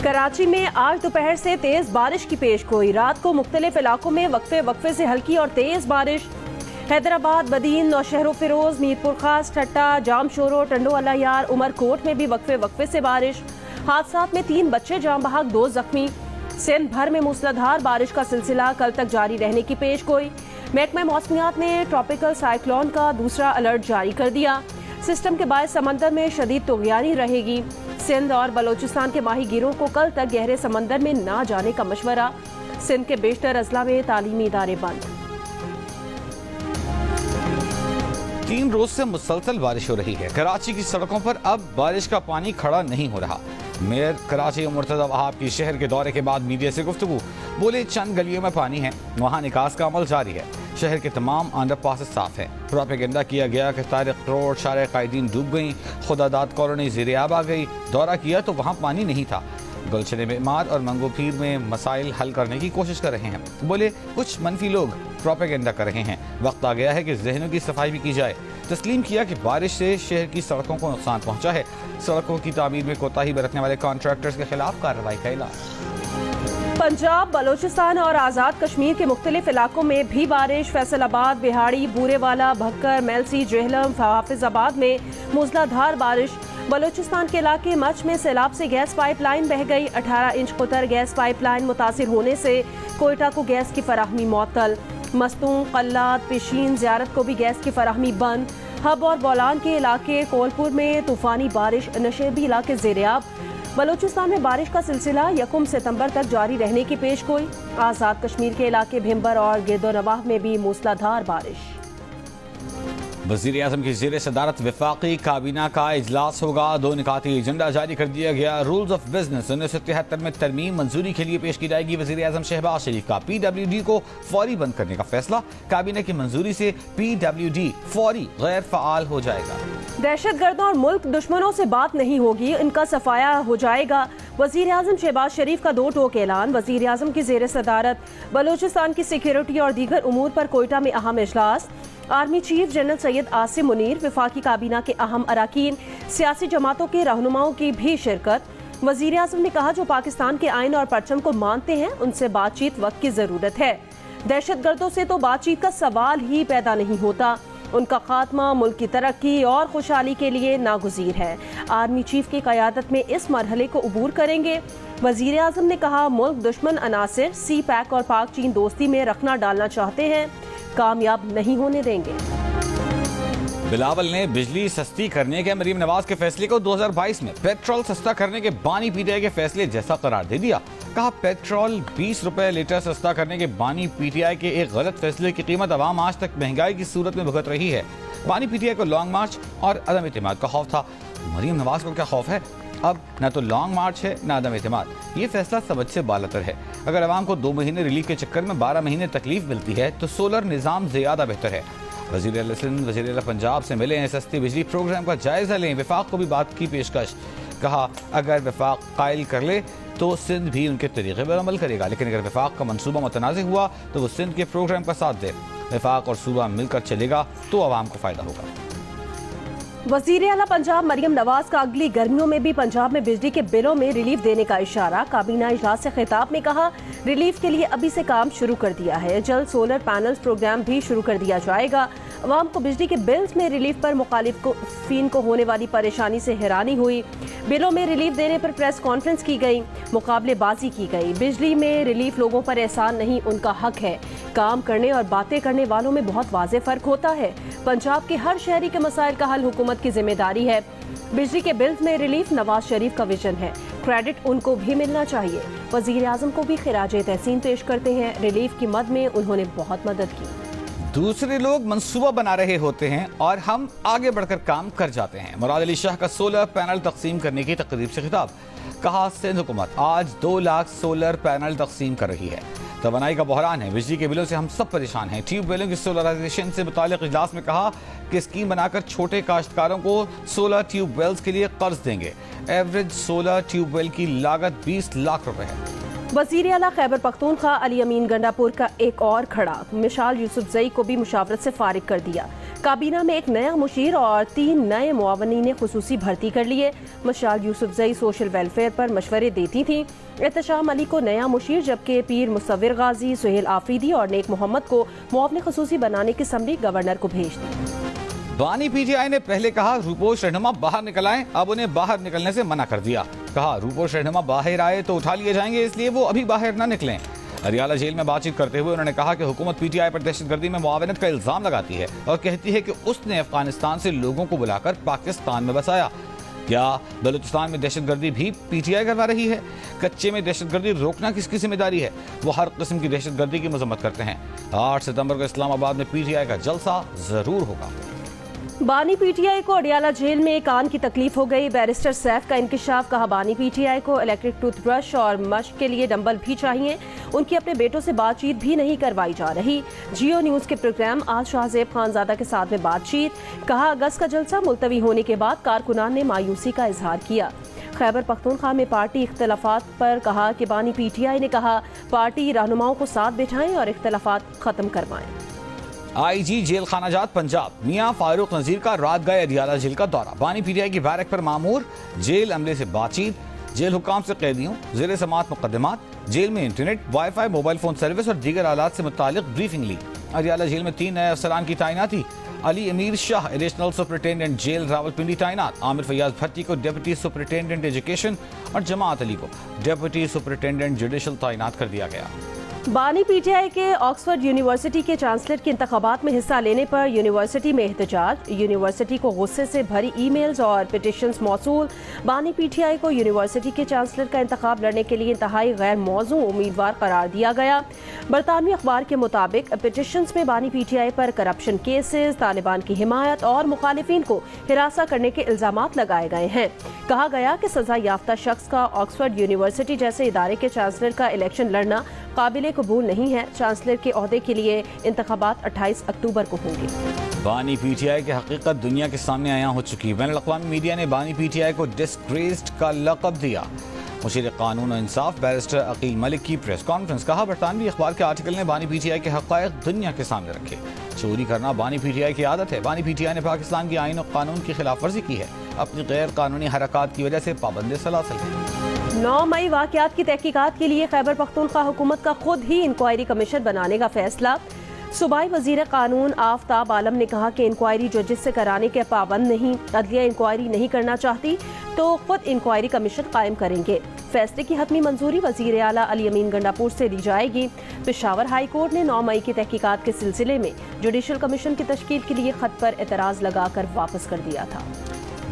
कराची में आज दोपहर से तेज बारिश की पेशगोई। रात को मुख्तलिफ इलाकों में वक्फे से हल्की और तेज बारिश। हैदराबाद, बदीन, नौशहरो फिरोज, मीरपुर खास, ठट्टा, जामशोरो, टंडो अलायार, उमरकोट में भी वक्फे से बारिश। हादसात में 3 बच्चे जाम बहक, 2 जख्मी। सिंध भर में मूसलाधार बारिश का सिलसिला कल तक जारी रहने की पेशगोई। महकमा मौसमियात ने ट्रॉपिकल साइक्लोन का दूसरा अलर्ट जारी कर दिया। सिस्टम के बायस समंदर में शदीद तुग़यानी रहेगी। सिंध और बलोचिस्तान के माहीगीरों को कल तक गहरे समंदर में ना जाने का मशवरा। सिंध के बेशतर अजला में तालीमी इदारे बंद। 3 रोज से मुसलसल बारिश हो रही है। कराची की सड़कों पर अब बारिश का पानी खड़ा नहीं हो रहा। मेयर कराची मुर्तज़ा वहाब की शहर के दौरे के बाद मीडिया से गुफ्तगू। बोले चंद गलियों में पानी है, वहाँ निकास का अमल जारी है। शहर के तमाम अंडरपासेस साफ हैं। प्रोपेगेंडा किया गया कि तारिक रोड, शारे कायदीन डूब गई, खुदादाद कॉलोनी ज़ेर-ए-आब आ गई। दौरा किया तो वहाँ पानी नहीं था। गुलशन मेमार और मंगो पीर में मसाइल हल करने की कोशिश कर रहे हैं। बोले कुछ मनफी लोग प्रोपेगेंडा कर रहे हैं, वक्त आ गया है कि जहनों की सफाई भी की जाए। तस्लीम किया कि बारिश से शहर की सड़कों को नुकसान पहुंचा है। सड़कों की तामीर में कोताही बरतने वाले कॉन्ट्रैक्टर्स के खिलाफ कार्रवाई का ऐलान। पंजाब, बलोचिस्तान और आज़ाद कश्मीर के मुख्तलिफ इलाकों में भी बारिश। फैसलाबाद, बिहाड़ी, बूरेवाला, भक्कर, मेलसी, जेहलम, हाफिजाबाद में मूसलाधार बारिश। बलोचिस्तान के इलाके मच में सैलाब से गैस पाइपलाइन बह गई। 18 इंच कुतर गैस पाइपलाइन मुतासिर होने से कोयटा को गैस की फराहमी मुअत्तल। मस्तूं, कल्लात, पेशीन, ज़ियारत को भी गैस की फराहमी बंद। हब और बोलान के इलाके कोलपुर में तूफानी बारिश। नशेबी इलाके ज़ेर-ए-आब। बलोचिस्तान में बारिश का सिलसिला 1 सितंबर तक जारी रहने की पेशगोई। आज़ाद कश्मीर के इलाके भिम्बर और गिरदोनवाह में भी मूसलाधार बारिश। वज़ीर आज़म की ज़ेर सदारत वफाकी काबीना का इजलास होगा। 2 निकाती एजेंडा जारी कर दिया गया। रूल्स ऑफ बिजनेस 1973 में तरमीम मंजूरी के लिए पेश की जाएगी। वज़ीर आज़म शहबाज शरीफ का PWD को फौरी बंद करने का फैसला। काबीना की मंजूरी से PWD फौरी गैर फ़आल हो जाएगा। दहशतगर्दों और मुल्क दुश्मनों से बात नहीं होगी, इनका सफाया हो जाएगा। वज़ीर आज़म शहबाज शरीफ का 2 टोक ऐलान। वज़ीर आज़म की ज़ेर सदारत बलोचिस्तान की सिक्योरिटी और दीगर उमूर पर कोयटा में अहम इजलास। Army chief general Syed Asim Munir, वफाकी काबीना के अहम अराकीन, सियासी जमातों के रहनुमाओं की भी शिरकत। वज़ीर आज़म ने कहा जो पाकिस्तान के आइन और परचम को मानते हैं उनसे बातचीत वक्त की ज़रूरत है। दहशतगर्दों से तो बातचीत का सवाल ही पैदा नहीं होता। उनका खात्मा मुल्क की तरक्की और खुशहाली के लिए नागुज़ीर है। आर्मी चीफ की क़यादत में इस मरहले को अबूर करेंगे। वज़ीर आज़म ने कहा मुल्क दुश्मन अनासिर CPAC और पाक चीन दोस्ती में रखना डालना चाहते हैं, कामयाब नहीं होने देंगे। बिलावल ने बिजली सस्ती करने के मरीम नवाज के फैसले को 2022 में पेट्रोल सस्ता करने के बानी PTI के फैसले जैसा करार दे दिया। कहा पेट्रोल 20 रुपए लीटर सस्ता करने के बानी PTI के एक गलत फैसले की कीमत अवाम आज तक महंगाई की सूरत में भुगत रही है। बानी PTI को लॉन्ग मार्च और अदम एतमाद का खौफ था। मरीम नवाज को क्या खौफ है? अब न तो लॉन्ग मार्च है न अदम एतमाद। ये फैसला समझ से बालातर है। अगर अवाम को 2 महीने रिलीफ के चक्कर में 12 महीने तकलीफ मिलती है तो सोलर निज़ाम ज़्यादा बेहतर है। वज़ीर सिंध, वज़ीर पंजाब से मिले हैं, सस्ती बिजली प्रोग्राम का जायज़ा लें। वफाक को भी बात की पेशकश। कहा अगर वफाक कायल कर ले तो सिंध भी उनके तरीक़े पर अमल करेगा, लेकिन अगर वफाक का मनसूबा मुतनाज़ हुआ तो वो सिंध के प्रोग्राम का साथ दे। वफाक और सूबा मिलकर चलेगा तो आवाम को फ़ायदा होगा। वज़ीर आला पंजाब मरियम नवाज का अगली गर्मियों में भी पंजाब में बिजली के बिलों में रिलीफ देने का इशारा। काबीना इजलास से खिताब में कहा रिलीफ के लिए अभी से काम शुरू कर दिया है। जल्द सोलर पैनल्स प्रोग्राम भी शुरू कर दिया जाएगा। अवाम को बिजली के बिल्स में रिलीफ पर मुखालिफिन को होने वाली परेशानी से हैरानी हुई। बिलों में रिलीफ देने पर प्रेस कॉन्फ्रेंस की गई, मुकाबलेबाजी की गई। बिजली में रिलीफ लोगों पर एहसान नहीं, उनका हक है। काम करने और बातें करने वालों में बहुत वाज़ेह फ़र्क होता है। पंजाब के हर शहरी के मसाइल का हल हुकूमत की जिम्मेदारी है। बिजली के बिल्स में रिलीफ नवाज शरीफ का विजन है, क्रेडिट उनको भी मिलना चाहिए। वज़ीर आज़म को भी खिराजे तहसीन पेश करते हैं। रिलीफ की मद में उन्होंने बहुत मदद की। दूसरे लोग मंसूबा बना रहे होते हैं और हम आगे बढ़कर काम कर जाते हैं। मुराद अली शाह का सोलर पैनल तकसीम करने की तकरीब से खिताब। कहा सिंध हुकूमत आज 2 लाख सोलर पैनल तकसीम कर रही है। तवानाई का बहरान है, बिजली के बिलों से हम सब परेशान हैं। ट्यूबवेलों की सोलराइजेशन से मुतालिक इजलास में कहा कि स्कीम बनाकर छोटे काश्तकारों को सोलर ट्यूबवेल्स के लिए कर्ज देंगे। एवरेज सोलर ट्यूबवेल की लागत 20 लाख रुपए है। वज़ीर आला खैबर पख्तूनख्वा अली अमीन गंडापुर का एक और खड़ा, मिशाल यूसुफजई को भी मुशावरत से फारिग कर दिया। काबीना में एक नया मुशीर और 3 नए मुआवनीन खुसूसी भर्ती कर लिए। मिशाल यूसुफजई सोशल वेलफेयर पर मशवरे देती थीं। एहतशाम अली को नया मुशीर, जबकि पीर मुसव्विर गाजी, सुहेल आफरीदी और नेक मोहम्मद को मुआवने खुसूसी बनाने की समरी गवर्नर को भेज दी। बानी पीटीआई ने पहले कहा रूपोश रहनुमा बाहर निकल आए, अब उन्हें बाहर निकलने से मना कर दिया। कहा रूपोश रहनुमा बाहर आए तो उठा लिए जाएंगे, इसलिए वो अभी बाहर ना निकलें। अरियाला जेल में बातचीत करते हुए उन्होंने कहा कि हुकूमत पीटीआई पर दहशतगर्दी में मुआवनत का इल्जाम लगाती है और कहती है कि उसने अफगानिस्तान से लोगों को बुलाकर पाकिस्तान में बसाया। क्या बलूचिस्तान में दहशतगर्दी भी पीटीआई करवा रही है? कच्चे में दहशतगर्दी रोकना किसकी जिम्मेदारी है? वो हर किस्म की दहशतगर्दी की मजम्मत करते हैं। 8 सितंबर को इस्लामाबाद में पीटीआई का जलसा जरूर होगा। बानी पीटीआई को अडियाला जेल में कान की तकलीफ हो गई। बैरिस्टर सैफ का इंकिशाफ। कहा बानी पीटीआई को इलेक्ट्रिक टूथब्रश और मश्क के लिए डंबल भी चाहिए। उनकी अपने बेटों से बातचीत भी नहीं करवाई जा रही। जियो न्यूज के प्रोग्राम आज शाहजेब खानजादा के साथ में बातचीत। कहा अगस्त का जलसा मुलतवी होने के बाद कारकुनान ने मायूसी का इजहार किया। खैबर पख्तूनख्वा में पार्टी इख्तलाफात पर कहा कि बानी पीटीआई ने कहा पार्टी रहनुमाओं को साथ बिठाएं और इख्तलाफात खत्म करवाएं। आईजी जेल खानाजात पंजाब मियां फारूक नजीर का रात गए अडियाला जेल का दौरा। बानी पीटीआई की बैरक पर मामूर, जेल अमले से बातचीत, जेल हुकाम से कैदियों, जेर समात मुकदमात, जेल में internet, wifi, mobile phone service और दीगर आलात से मुतालिक ब्रीफिंग ली। अडियाला जेल में 3 नए अफसरान की तैनाती। Ali Amir Shah additional superintendent jail Rawalpindi तैनात। आमिर फैयाज भट्टी को डिप्टी सुपरिटेंडेंट एजुकेशन और जमात अली को डिप्टी सुपरिटेंडेंट जुडिशल तैनात कर दिया गया। बानी पीटीआई के ऑक्सफोर्ड यूनिवर्सिटी के चांसलर के इंतखाबात में हिस्सा लेने पर यूनिवर्सिटी में एहतजाज। यूनिवर्सिटी को गुस्से से भरी ईमेल्स और पिटिशंस मौसूल। बानी पीटीआई को यूनिवर्सिटी के चांसलर का इंतखाब लड़ने के लिए इंतहाई गैर मौजू उम्मीदवार करार दिया गया। बरतानवी अखबार के मुताबिक पिटिशंस में बानी पीटीआई पर करप्शन केसेस, तालिबान की हिमायत और मुखालिफिन को हिरासा करने के इल्जामात लगाए गए हैं। कहा गया कि सजा याफ्ता शख्स का ऑक्सफोर्ड यूनिवर्सिटी जैसे इदारे के चांसलर का इलेक्शन लड़ना काबिले कबूल नहीं है। चांसलर के ओहदे के लिए इंतखाबात 28 अक्टूबर को होंगे। बानी पीटीआई की हकीकत दुनिया के सामने आया हो चुकी। बैनुल-अक़वामी मीडिया ने बानी पीटीआई को डिस्ग्रेस्ड का लक़ब दिया। मुशीर कानून और इंसाफ बैरिस्टर अकील मलिक की प्रेस कॉन्फ्रेंस। कहा बरतानवी अखबार के आर्टिकल ने बानी पीटीआई के हक़ाइक़ दुनिया के सामने रखे। चोरी करना बानी पीटीआई की आदत है। बानी पीटीआई ने पाकिस्तान की आईन और कानून की खिलाफ वर्जी की है। अपनी गैर कानूनी हरकत की वजह से पाबंद सलासल है। 9 मई वाक़यात की तहकीकात के लिए खैबर पख्तूनख्वा हुकूमत का खुद ही इंक्वायरी कमीशन बनाने का फैसला। सूबाई वजीर कानून आफ्ताब आलम ने कहा कि इंक्वायरी जजेस से कराने के पाबंद नहीं। अदलिया इंक्वायरी नहीं करना चाहती तो खुद इंक्वायरी कमीशन कायम करेंगे। फैसले की हतमी मंजूरी वजीर आला अली अमीन गंडापुर से ली जाएगी। पेशावर हाई कोर्ट ने 9 मई की तहकीकात के सिलसिले में जुडिशल कमीशन की तश्कील के लिए खत पर एतराज लगाकर वापस कर दिया था।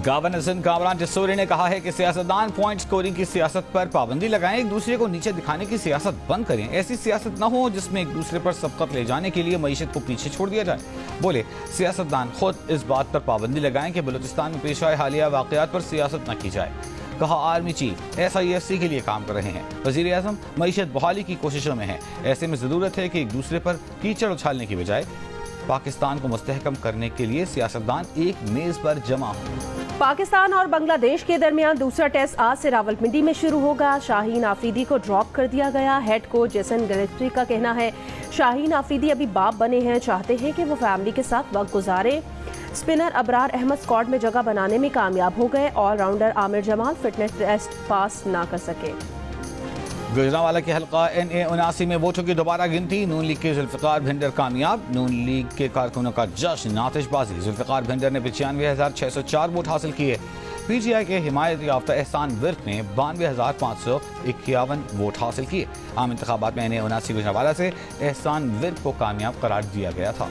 गवर्नर सिंध कामरान जसोरी ने कहा है कि सियासतदान पॉइंट स्कोरिंग की सियासत पर पाबंदी लगाएं, एक दूसरे को नीचे दिखाने की सियासत बंद करें। ऐसी सियासत न हो जिसमें एक दूसरे पर सबकत ले जाने के लिए मईशत को पीछे छोड़ दिया जाए। बोले सियासतदान खुद इस बात पर पाबंदी लगाएं कि बलूचिस्तान में पेश आए हालिया वाक़यात पर सियासत न की जाए। कहा आर्मी चीफ SIFC के लिए काम कर रहे हैं। वज़ीर आज़म मईशत बहाली की कोशिशों में है। ऐसे में ज़रूरत है कि एक दूसरे पर कीचड़ उछालने की बजाय पाकिस्तान को मुस्तहकम करने के लिए सियासतदान एक मेज पर जमा हो। पाकिस्तान और बांग्लादेश के दरमियान दूसरा टेस्ट आज से रावलपिंडी में शुरू होगा। शाहीन आफरीदी को ड्रॉप कर दिया गया। हेड कोच जेसन गिलेस्पी का कहना है शाहीन आफरीदी अभी बाप बने हैं, चाहते हैं कि वो फैमिली के साथ वक्त गुजारे। स्पिनर अबरार अहमद स्क्वाड में जगह बनाने में कामयाब हो गए। Allrounder Aamir Jamal fitness test pass ना कर सके। गुजरांवाला के हल्का NA79 में वोटों की दोबारा गिनती। नून लीग के जुल्फिकार भिंडर कामयाब। नून लीग के कारकुनों का जश्न, आतिशबाजी। जुल्फिकार भिंडर ने 95,604 वोट हासिल किए। PTI के हिमायत याफ्ता एहसान विर्क ने 92,551 वोट हासिल किए। आम इंतखाबात में NA79 गुजरांवाला से एहसान विर्क को कामयाब करार दिया गया था।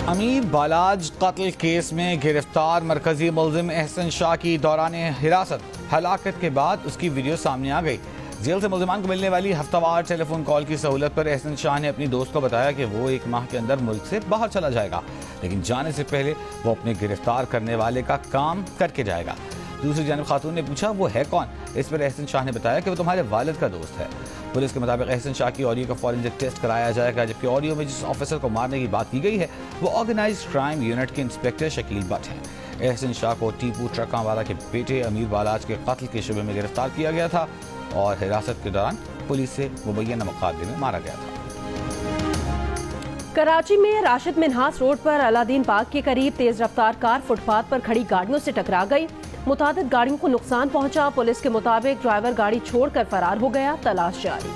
अमीर बालाज कत्ल केस में गिरफ्तार मरकजी मुलजिम एहसन शाह की दौरान हिरासत हलाकत के बाद उसकी वीडियो सामने आ गई। जेल से मुलजिमान को मिलने वाली हफ्तावार टेलीफोन कॉल की सहूलत पर एहसन शाह ने अपनी दोस्त को बताया कि वो 1 माह के अंदर मुल्क से बाहर चला जाएगा, लेकिन जाने से पहले वो अपने गिरफ्तार करने वाले का काम करके जाएगा। दूसरी जानब खातून ने पूछा वो है कौन। इस पर एहसन शाह ने बताया कि वो तुम्हारे वालिद का दोस्त है। पुलिस के मुताबिक एहसन शाह की ऑडियो का फॉरेंसिक टेस्ट कराया जाएगा, जबकि ऑडियो में जिस ऑफिसर को मारने की बात की गई है वो ऑर्गेनाइज्ड क्राइम यूनिट के इंस्पेक्टर शकील भट्ट हैं। एहसन शाह को टीपू ट्रकांवाला के बेटे अमीर बालाज के कत्ल के शुबे में गिरफ्तार किया गया था और हिरासत के दौरान पुलिस से मुबैना मुकाबले में मारा गया था। कराची में राशिद मिन्हास रोड पर अलादीन पार्क के करीब तेज रफ्तार कार फुटपाथ पर खड़ी गाड़ियों से टकरा गई। मुतादिद गाड़ियों को नुकसान पहुंचा। पुलिस के मुताबिक ड्राइवर गाड़ी छोड़कर फरार हो गया। तलाश जारी।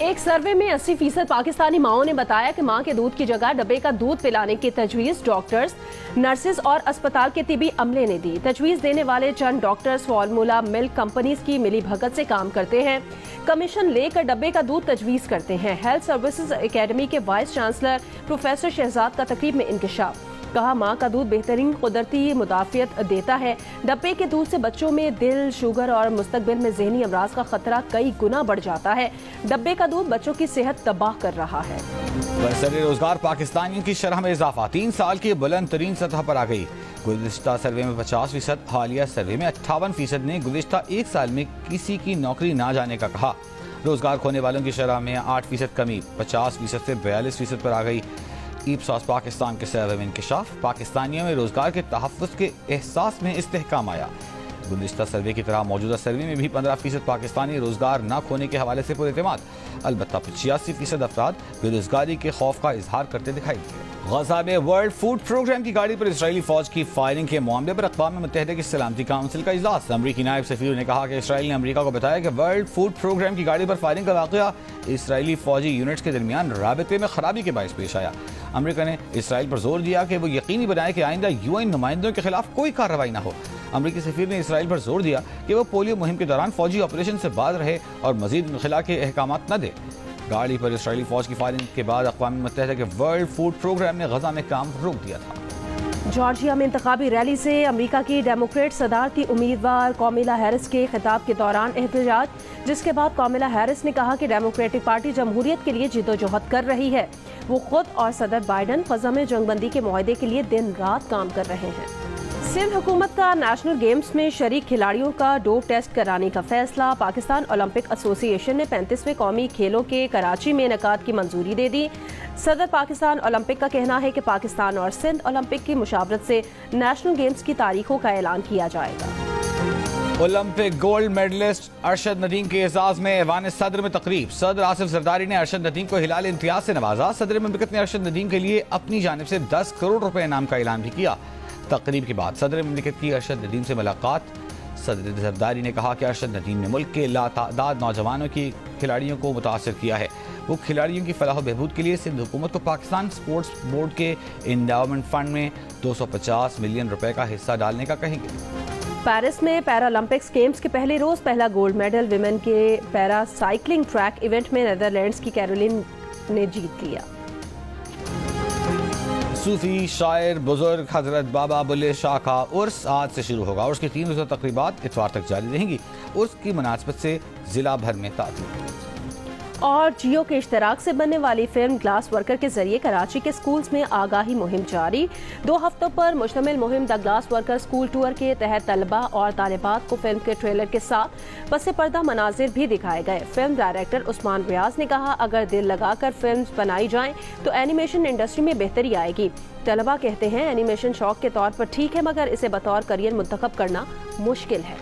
एक सर्वे में 80% पाकिस्तानी माओं ने बताया कि मां के दूध की जगह डब्बे का दूध पिलाने की तजवीज डॉक्टर्स, नर्सेज और अस्पताल के तिबी अमले ने दी। तजवीज देने वाले चंद डॉक्टर्स फॉर्मूला मिल्क कंपनीज की मिली भगत से काम करते हैं। कमीशन लेकर डब्बे का दूध तजवीज करते हैं। हेल्थ सर्विसेज एकेडमी के वाइस चांसलर प्रोफेसर शहजाद का तकरीब में इंकशाफ। कहा, मां का दूध बेहतरीन कुदरती मुदाफियत देता है। डब्बे के दूध से बच्चों में दिल, शुगर और मुस्तकबिल में ज़हनी अमराज का खतरा कई गुना बढ़ जाता है। डब्बे का दूध बच्चों की सेहत तबाह कर रहा है। बरसरे रोजगार पाकिस्तानियों की शरह में इजाफा 3 साल की बुलंद तरीन सतह पर आ गई। गुज़िश्ता सर्वे में 50%, हालिया सर्वे में 58% ने गुज़िश्ता 1 साल में किसी की नौकरी ना जाने का कहा। रोजगार खोने वालों की शरह में 8% कमी 50% से 42% पर आ गई। ईप्सॉस पाकिस्तान के सर्वे में इंकशाफ, पाकिस्तानियों में रोजगार के तहफ़्फ़ुज़ के एहसास में इस्तेहकाम आया। गुज़िश्ता सर्वे की तरह मौजूदा सर्वे में भी 15% पाकिस्तानी रोजगार न खोने के हवाले से पुरएतमाद, अलबत्ता 85% अफराद बेरोजगारी के खौफ का इजहार करते दिखाई दिए। गजा में वर्ल्ड फूड प्रोग्राम की गाड़ी पर इसराइली फौज की फायरिंग के मामले पर अक़वाम मुत्तहिदा की सलामती काउंसिल का इजलास। अमरीकी नायब सफ़ीर ने कहा कि इसराइल ने अमरीका को बताया कि वर्ल्ड फूड प्रोग्राम की गाड़ी पर फायरिंग का वाक़या इसराइली फौजी यूनिट्स के दरमियान राबते में खराबी के बायस पेश आया। अमरीका ने इसराइल पर जोर दिया कि वो यकीनी बनाए कि आइंदा UN नुमाइंदों के खिलाफ कोई कार्रवाई न हो। अमरीकी सफ़ीर ने इसराइल पर जोर दिया कि वो पोलियो मुहिम के दौरान फौजी ऑपरेशन से बाज रहे और मजीद इनखला के अहकामात न दे। गाड़ी पर इसराइली फौज की फायरिंग के बाद अक़वाम मुत्तहिदा के वर्ल्ड फूड प्रोग्राम ने गजा में काम रोक दिया था। जॉर्जिया में इंतखाबी रैली से अमरीका की डेमोक्रेट सदारती उम्मीदवार कामिला हैरिस के खिताब के दौरान एहतजाज, जिसके बाद कामिला हैरिस ने कहा कि डेमोक्रेटिक पार्टी जमहूरियत के लिए जिद्दोजहद कर रही है। वो खुद और सदर बाइडन ग़ज़ा में जंगबंदी के मुआहदे के लिए दिन रात काम कर रहे हैं। सिंध हुकूमत का नेशनल गेम्स में शरीक खिलाड़ियों का डोप टेस्ट कराने का फैसला। पाकिस्तान ओलंपिक एसोसिएशन ने 35वें कौमी खेलों के कराची में इनेकाद की मंजूरी दे दी। सदर पाकिस्तान ओलंपिक का कहना है कि पाकिस्तान और सिंध ओलंपिक की मुशावरत से नेशनल गेम्स की तारीखों का ऐलान किया जाएगा। Olympic gold medallist Arshad Nadeem के एजाज में ऐवान सदर में तकरीब। सदर आसिफ जरदारी ने अरशद नदीम को हिलाल इम्तियाज से नवाजा। सदर ममलिकत ने अरशद नदीम के लिए अपनी जानिब से 10 करोड़ रुपए इनाम का ऐलान भी किया। तकरीब के बाद सदर ममलिकत की अरशद नदीम से मुलाकात। सदर जरदारी ने कहा कि अरशद नदीम ने मुल्क के लातादाद नौजवानों की खिलाड़ियों को मुतासर किया है। वो खिलाड़ियों की फलाह बहबूद के लिए सिंध हुकूमत को पाकिस्तान स्पोर्ट्स बोर्ड के इंडाउमेंट फंड में 250 मिलियन रुपए का हिस्सा डालने का कहेंगे। पेरिस में पैरालंपिक्स गेम्स के पहले रोज पहला गोल्ड मेडल विमेन के पैरा साइकिलिंग ट्रैक इवेंट में नेदरलैंड्स की कैरोलिन ने जीत लिया। सूफी शायर बुजुर्ग हजरत बाबा बुल्ले शाह का उर्स आज से शुरू होगा। उर्स की 3 रोज़ा तकरीबात इतवार तक जारी रहेंगी। उर्स की मुनासबत से जिला भर में ताज़ीम। और जियो के इश्तराक से बनने वाली फिल्म ग्लास वर्कर के जरिए कराची के स्कूल्स में आगाही मुहिम जारी। 2 हफ्तों पर मुश्तमिल मुहिम the glass worker school tour के तहत तलबा और तालिबात को फिल्म के ट्रेलर के साथ पसे पर्दा मनाजिर भी दिखाए गए। फिल्म डायरेक्टर उस्मान रियाज ने कहा, अगर दिल लगाकर फिल्म बनाई जाएं तो एनिमेशन इंडस्ट्री में बेहतरी आएगी। तलबा कहते हैं एनिमेशन शौक के तौर पर ठीक है, मगर इसे बतौर करियर मुंतखब करना मुश्किल है।